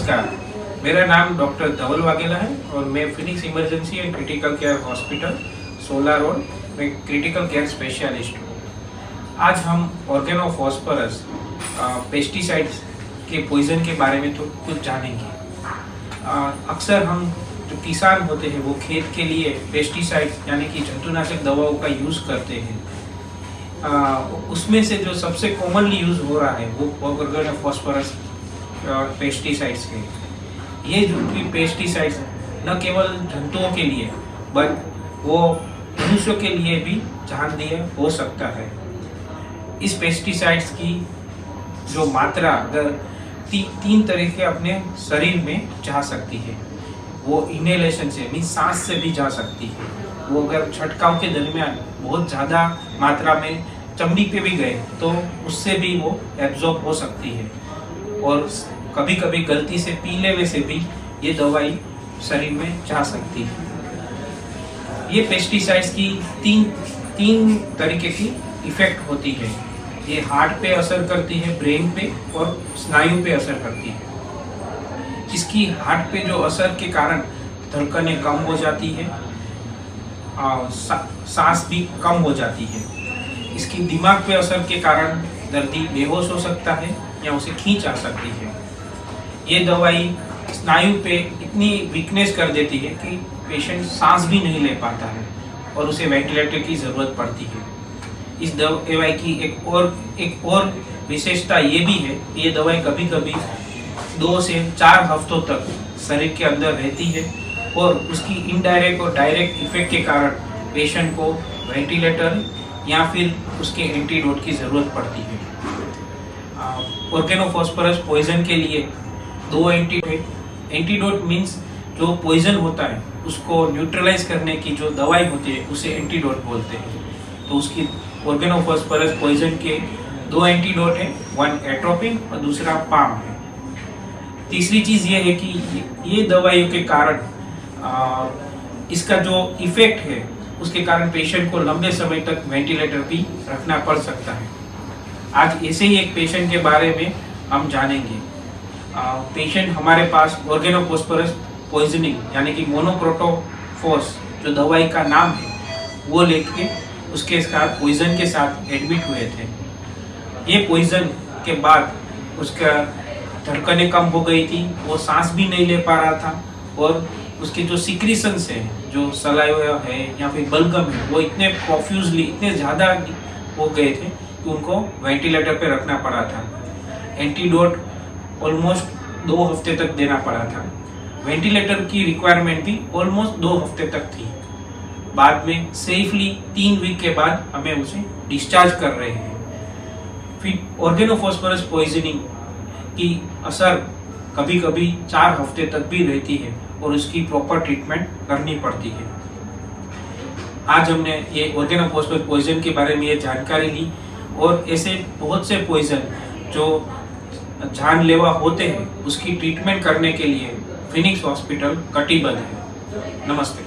नमस्कार, मेरा नाम डॉक्टर धवल वाघेला है और मैं Phoenix emergency and critical care hospital 16 road में क्रिटिकल केयर स्पेशलिस्ट हूँ। आज हम ऑर्गेनोफॉस्फोरस पेस्टिसाइड्स के पॉइजन के बारे में तो कुछ जानेंगे। अक्सर हम जो किसान होते हैं वो खेत के लिए पेस्टिसाइड्स यानी कि जंतुनाशक दवाओं का यूज़ करते हैं। उसमें से जो सबसे कॉमनली यूज़ हो रहा है वो ऑर्गेनोफॉस्फोरस पेस्टिसाइड्स के। ये जो भी पेस्टिसाइड्स न केवल जंतुओं के लिए बट वो मनुष्यों के लिए भी जानलेवा हो सकता है। इस पेस्टिसाइड्स की जो मात्रा अगर तीन तरीके अपने शरीर में जा सकती है। वो इनहेलेशन से मीन्स सांस से भी जा सकती है। वो अगर छंटकाव के दरमियान बहुत ज़्यादा मात्रा में चमड़ी पे भी गए तो उससे भी वो एब्जॉर्ब हो सकती है। और कभी कभी गलती से पी लेने से भी ये दवाई शरीर में जा सकती है। ये पेस्टिसाइड्स की तीन तरीके की इफेक्ट होती है। ये हार्ट पे असर करती है, ब्रेन पे और स्नायु पे असर करती है। इसकी हार्ट पे जो असर के कारण धड़कनें कम हो जाती है, सांस भी कम हो जाती है। इसकी दिमाग पे असर के कारण दर्दी बेहोश हो सकता है या उसे खींच आ सकती है। ये दवाई स्नायु पे इतनी वीकनेस कर देती है कि पेशेंट सांस भी नहीं ले पाता है और उसे वेंटिलेटर की ज़रूरत पड़ती है। इस दवाई की एक और विशेषता ये भी है कि ये दवाई कभी कभी 2 से 4 हफ्तों तक शरीर के अंदर रहती है और उसकी इनडायरेक्ट और डायरेक्ट इफेक्ट के कारण पेशेंट को वेंटिलेटर या फिर उसके एंटीडोट की ज़रूरत पड़ती है। ऑर्गेनोफॉस्फोरस पॉइजन के लिए 2 एंटीडोट मीन्स जो पॉइजन होता है उसको न्यूट्रलाइज करने की जो दवाई होती है उसे एंटीडोट बोलते हैं। तो उसकी ऑर्गेनोफॉस्फोरस पॉइजन के 2 एंटीडोट हैं, 1 एट्रोपिन और दूसरा पाम है। तीसरी चीज़ ये है कि ये दवाइयों के कारण इसका जो इफेक्ट है उसके कारण पेशेंट को लंबे समय तक वेंटिलेटर भी रखना पड़ सकता है। आज ऐसे ही एक पेशेंट के बारे में हम जानेंगे। पेशेंट हमारे पास ऑर्गेनोफॉस्फोरस पॉइजनिंग यानी कि मोनोक्रोटोफॉस जो दवाई का नाम है वो लेके उसके साथ पॉइजन के साथ एडमिट हुए थे। ये पॉइजन के बाद उसका धड़कनें कम हो गई थी, वो सांस भी नहीं ले पा रहा था और उसके जो सिक्रीशंस हैं, जो सलाइवा है या फिर बलगम है, वो इतने प्रोफ्यूजली इतने ज़्यादा हो गए थे कि उनको वेंटिलेटर पे रखना पड़ा था। एंटीडोट ऑलमोस्ट 2 हफ्ते तक देना पड़ा था। वेंटिलेटर की रिक्वायरमेंट भी ऑलमोस्ट 2 हफ्ते तक थी। बाद में सेफली 3 वीक के बाद हमें उसे डिस्चार्ज कर रहे हैं। फिर ऑर्गेनोफॉस्फोरस पॉइजनिंग की असर कभी कभी 4 हफ्ते तक भी रहती है और उसकी प्रॉपर ट्रीटमेंट करनी पड़ती है। आज हमने ये ऑर्गेनोफॉस्फोरस पॉइजन के बारे में ये जानकारी ली और ऐसे बहुत से पॉइजन जो जानलेवा होते हैं उसकी ट्रीटमेंट करने के लिए फिनिक्स हॉस्पिटल कटिबद्ध है। नमस्ते।